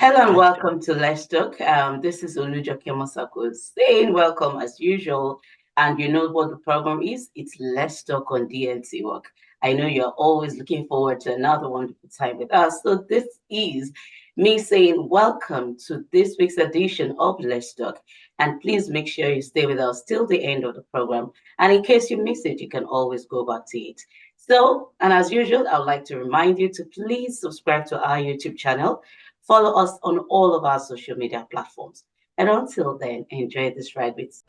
Hello and welcome to Let's Talk. This is Olujoke Mosako saying welcome as usual. And you know what the program is? It's Let's Talk on DNC work. I know you're always looking forward to another wonderful time with us. So this is me saying welcome to this week's edition of Let's Talk. And please make sure you stay with us till the end of the program. And in case you miss it, you can always go back to it. So, and as usual, I would like to remind you to please subscribe to our YouTube channel. Follow us on all of our social media platforms. And until then, enjoy this ride with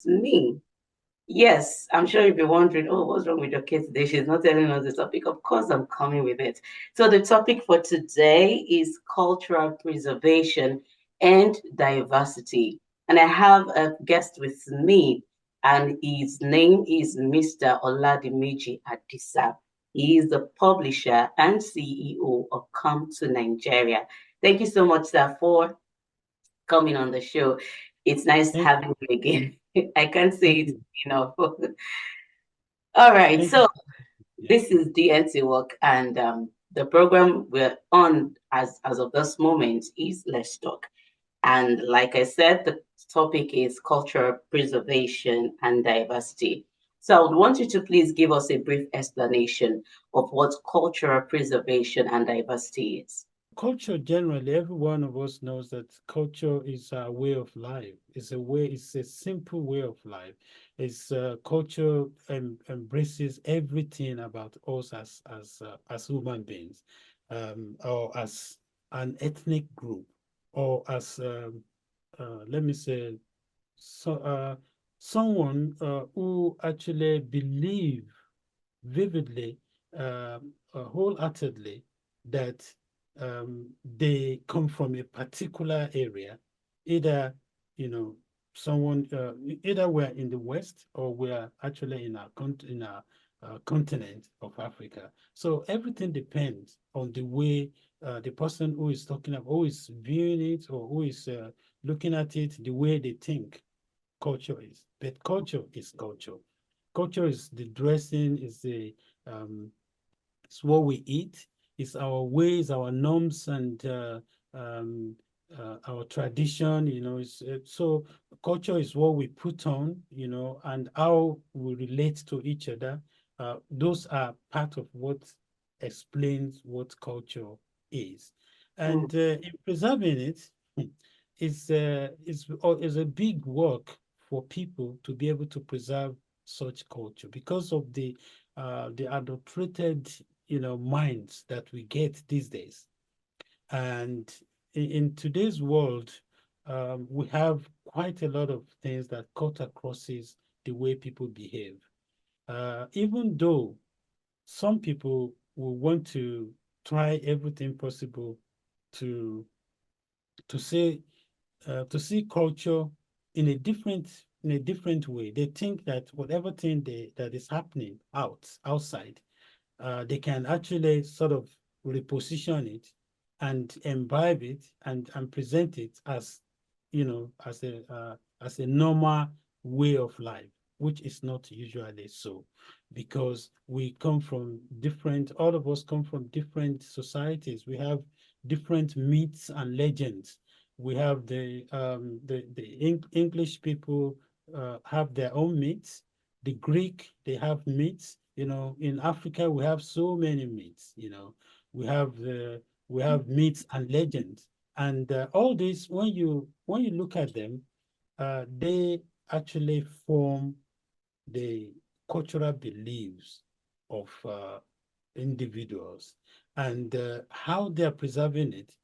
me. Yes, I'm sure you'll be wondering, oh, what's wrong with your kid today? She's not telling us the topic. Of course, I'm coming with it. So the topic for today is cultural preservation and diversity. And I have a guest with me, and his name is Mr. Oladimeji Adisa. He is the publisher and CEO of Come to Nigeria. Thank you so much, sir, for coming on the show. It's nice having you again. I can't say it enough. All right, so this is DNC work, and the program we're on as of this moment is Let's Talk. And like I said, the topic is cultural preservation and diversity. So I would want you to please give us a brief explanation of what cultural preservation and diversity is. Culture generally, every one of us knows that culture is a way of life. It's a simple way of life. Culture embraces everything about us as human beings, or as an ethnic group, or as let me say, someone who actually believe vividly, wholeheartedly, that they come from a particular area, either someone either we're in the West or we're actually in our continent of Africa. So everything depends on the way the person who is talking about, who is viewing it, or who is looking at it, the way they think culture is. But culture is culture. Culture is the dressing, is the it's what we eat, it's our ways, our norms, and our tradition. So culture is what we put on, and how we relate to each other. Those are part of what explains what culture is, and in preserving it, is a big work for people to be able to preserve such culture because of the adulterated minds that we get these days. And in today's world, we have quite a lot of things that cut across the way people behave. Even though some people will want to try everything possible to to say to see culture in a different way. They think that whatever thing that is happening outside, they can actually sort of reposition it and imbibe it and present it as as a normal way of life, which is not usually so, because we come from different all of us come from different societies. We have different myths and legends. We have the English people have their own myths. The Greek, they have myths. In Africa, we have so many myths. We have myths and legends, and all this, when you look at them, they actually form the cultural beliefs of individuals, and how they are preserving it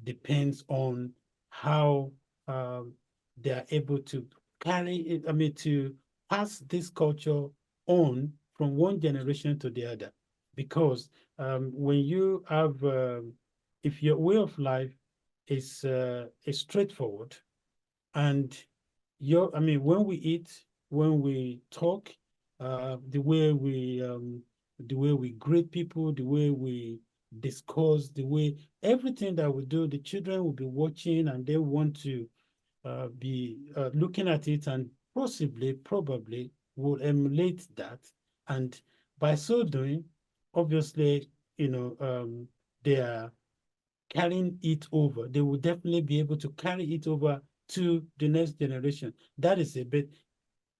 depends on how um, they are able to carry it, I mean, to pass this culture on from one generation to the other. Because when you have, if your way of life is straightforward, and I mean, when we eat, when we talk, the way we greet people, the way we discuss, the way everything that we do, the children will be watching and they want to be looking at it, and possibly, probably will emulate that. And by so doing, obviously, they are carrying it over. They will definitely be able to carry it over to the next generation. That is a bit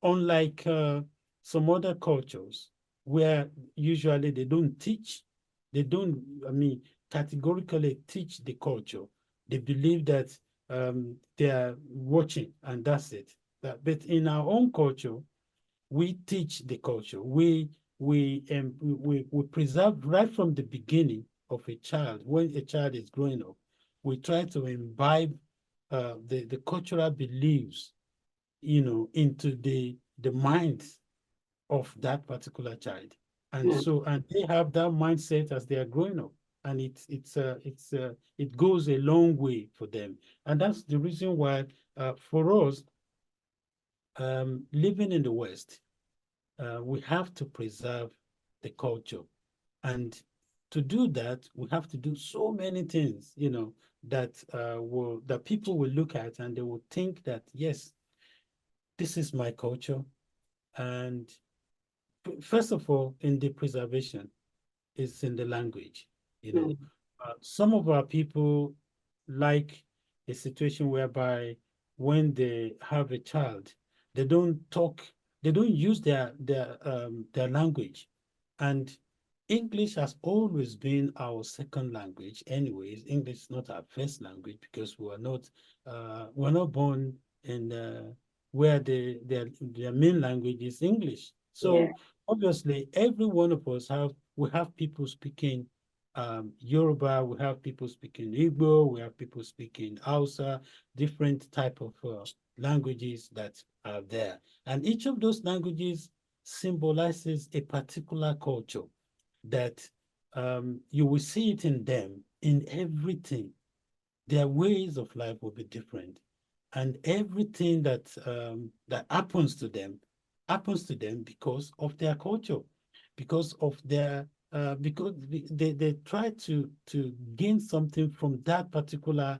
unlike some other cultures where usually they don't, I mean, categorically teach the culture. They believe that they are watching and that's it. But in our own culture, we teach the culture. We preserve right from the beginning of a child. When a child is growing up, we try to imbibe the cultural beliefs, into the minds of that particular child. And Mm. so, and they have that mindset as they are growing up. And it goes a long way for them. And that's the reason why, for us, living in the West, we have to preserve the culture. And to do that, we have to do so many things, that people will look at and they will think that, yes, this is my culture. And first of all, in the preservation, is in the language. You know, Mm. some of our people like a situation whereby when they have a child, they don't talk, they don't use their language, and English has always been our second language. Anyways, English is not our first language because we're not born in where their main language is English. Yeah. So obviously, every one of us we have people speaking Yoruba, we have people speaking Igbo, we have people speaking Hausa, different type of languages that are there. And each of those languages symbolizes a particular culture that you will see it in them, in everything. Their ways of life will be different, and everything that happens to them because of their culture, because of their because they try to gain something from that particular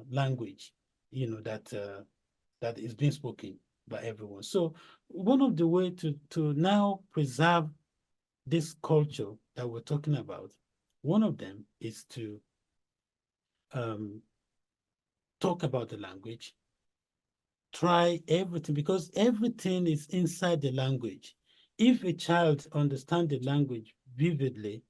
language, that is being spoken by everyone. So one of the way to now preserve this culture that we're talking about, one of them is to um, talk about the language, try everything because everything is inside the language. If a child understands the language vividly,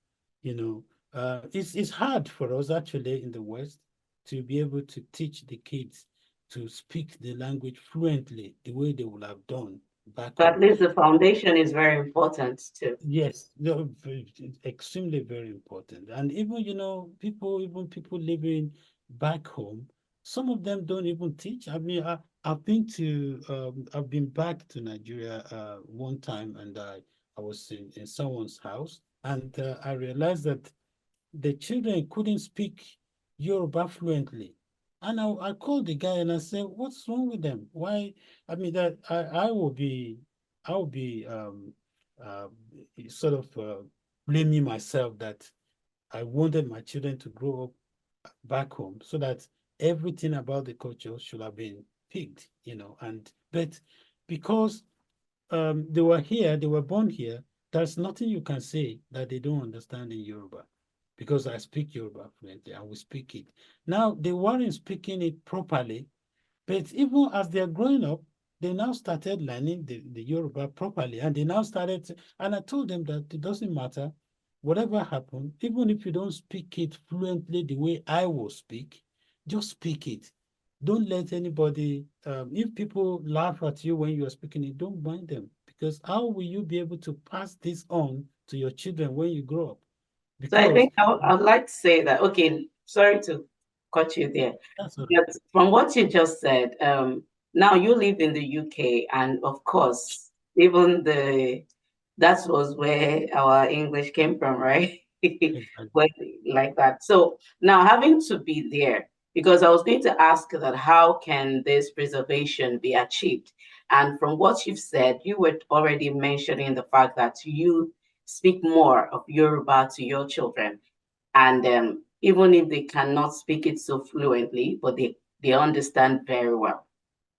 it's hard for us actually in the West to be able to teach the kids to speak the language fluently the way they would have done back But at home. least the foundation is very important too. Yes, no, extremely very important. And even, even people living back home, some of them don't even teach. I mean, I've been back to Nigeria one time, and I was in someone's house, and I realized that the children couldn't speak Yoruba fluently. And I called the guy and I said, "What's wrong with them? Why?" I mean, that I will be uh, sort of blaming myself that I wanted my children to grow up back home so that everything about the culture should have been picked, and but because they were here, they were born here. There's nothing you can say that they don't understand in Yoruba because I speak Yoruba fluently and we speak it. Now, they weren't speaking it properly, but even as they're growing up, they now started learning the Yoruba properly and they now and I told them that it doesn't matter. Whatever happened, even if you don't speak it fluently the way I will speak, just speak it. Don't let anybody, if people laugh at you when you are speaking it, don't mind them, because how will you be able to pass this on to your children when you grow up? So I Because think I'd like to say that, okay, sorry to cut you there. that's all right. But from what you just said, now you live in the UK, and of course, even that was where our English came from, right? Exactly. Well, like that. So now having to be there, because I was going to ask that how can this preservation be achieved? And from what you've said, you were already mentioning the fact that you speak more of Yoruba to your children. And even if they cannot speak it so fluently, but they understand very well.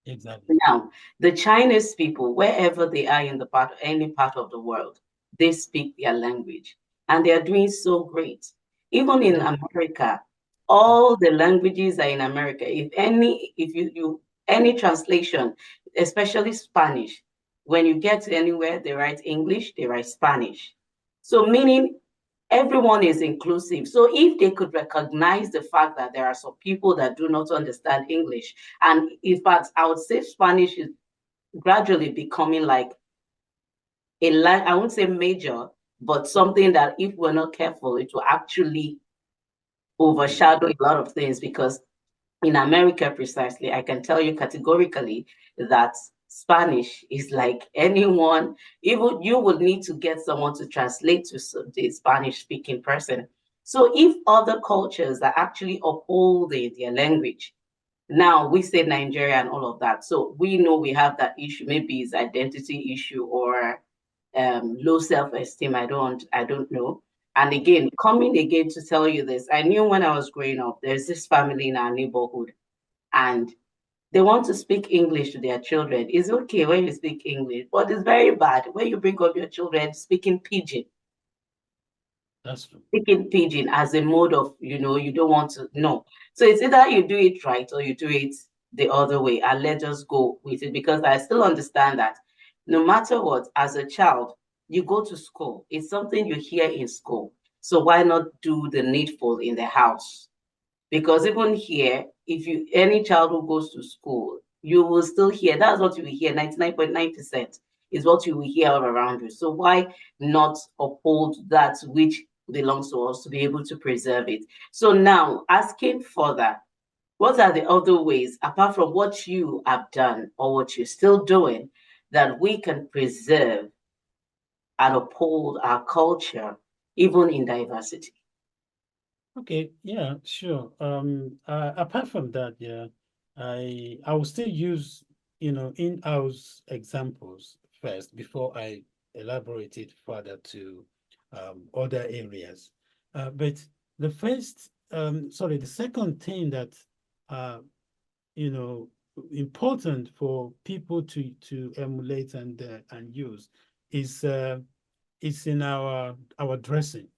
Exactly. Now, the Chinese people, wherever they are in any part of the world, they speak their language, and they are doing so great. Even in That's America, mm, all the languages are in America. If you any translation, especially Spanish, when you get to anywhere, they write English, they write Spanish. So meaning everyone is inclusive. So if they could recognize the fact that there are some people that do not understand English, and in fact, I would say Spanish is gradually becoming like I won't say major, but something that if we're not careful, it will actually mm, overshadow a lot of things because in America, precisely, I can tell you categorically that Spanish is like anyone, even you would need to get someone to translate to the Spanish speaking person. So if other cultures are actually upholding their language, now we say Nigeria and all of that. So we know we have that issue. Maybe it's identity issue or low self-esteem. I don't know. And again, coming again to tell you this, I knew when I was growing up, there's this family in our neighborhood, and they want to speak English to their children. It's okay when you speak English, but it's very bad when you bring up your children that's true. speaking pidgin as a mode of, you don't want to know. So it's either you do it right or you do it the other way, and let us go with it because I still understand that no matter what, as a child, you go to school. It's something you hear in school. So why not do the needful in the house? Because even here, if you any child who goes to school, you will still hear that's what you will hear. 99.9% is what you will hear all around you. So why not uphold that which belongs to us to be able to preserve it? So now asking further, what are the other ways apart from what you have done or what you're still doing that we can preserve and uphold our culture even in diversity? Okay, yeah, sure. Apart from that, yeah, I will still use, in-house examples first before I elaborate it further to other areas. But the second thing that uh, you know important for people to emulate and use is in our dressing.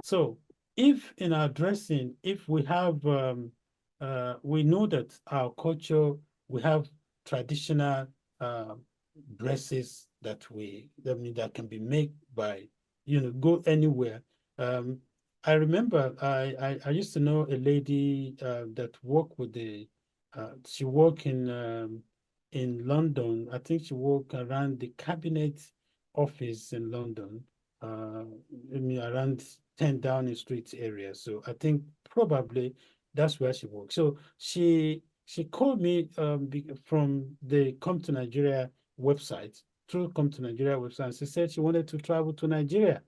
So, if in our dressing, if we have, we know that our culture, we have traditional uh, dresses that can be made by, go anywhere. Um, I remember I used to know a lady that worked with she worked in London. I think she worked around the cabinet office in London, uh, I mean, around 10 Downing Street area. So I think probably that's where she works. So she called me from the Come to Nigeria website, through Come to Nigeria website. And she said she wanted to travel to Nigeria.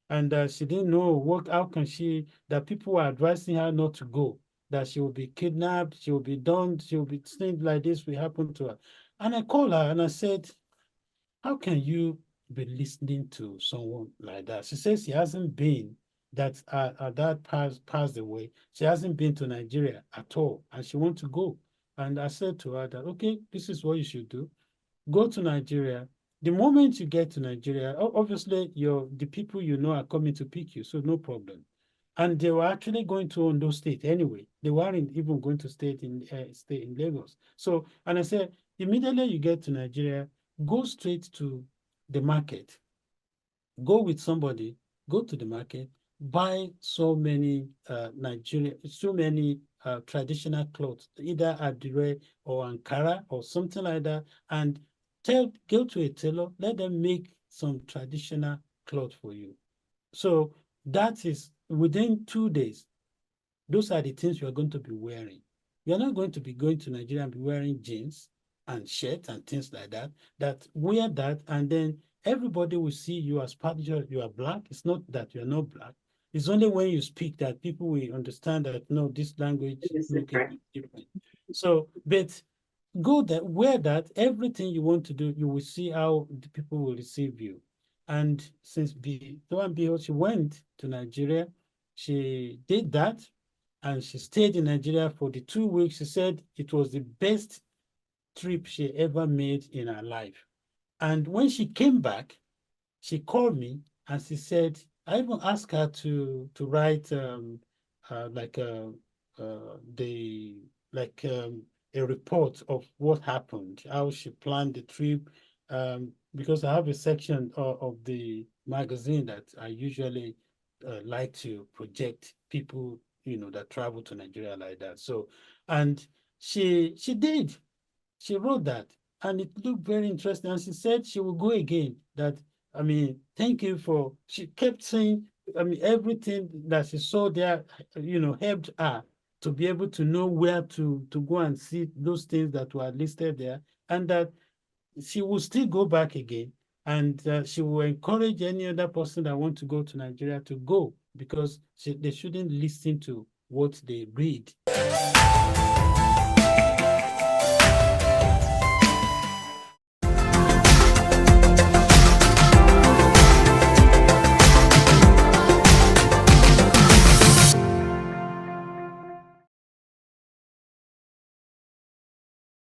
And she didn't know how can she, that people were advising her not to go, that she will be kidnapped, she will be done, she will be things like this will happen to her. And I called her and I said, how can you be listening to someone like that? She says she hasn't been that her dad passed away. She hasn't been to Nigeria at all, and she wants to go. And I said to her that okay, this is what you should do. Go to Nigeria. The moment you get to Nigeria, obviously the people you know are coming to pick you, so no problem. And they were actually going to Ondo State anyway. They weren't even going to stay in Lagos. So, and I said, immediately you get to Nigeria, go straight to the market, go with somebody, go to the market, buy so many traditional clothes, either Adire or Ankara or something like that, and go to a tailor, let them make some traditional clothes for you. So that is within 2 days. Those are the things you are going to be wearing. You're not going to be going to Nigeria and be wearing jeans and shirts and things like that. That wear that, and then everybody will see you as part of you are black. It's not that you're not black. It's only when you speak that people will understand that no, this language It's look a different. bit different. So, but go there, wear that, everything you want to do, you will see how the people will receive you. And since lo and behold, she went to Nigeria, she did that, and she stayed in Nigeria for the 2 weeks. She said it was the best trip she ever made in her life. And when she came back, she called me and she said, I even asked her to write like the like a report of what happened, how she planned the trip, because I have a section of the magazine that I usually like to project people, that travel to Nigeria like that. So, and she did. She wrote that, and it looked very interesting. And she said she will go again. That, I mean, thank you for. She kept saying, I mean, everything that she saw there, helped her to be able to know where to go and see those things that were listed there, and that she will still go back again, and she will encourage any other person that want to go to Nigeria to go, because they shouldn't listen to what they read.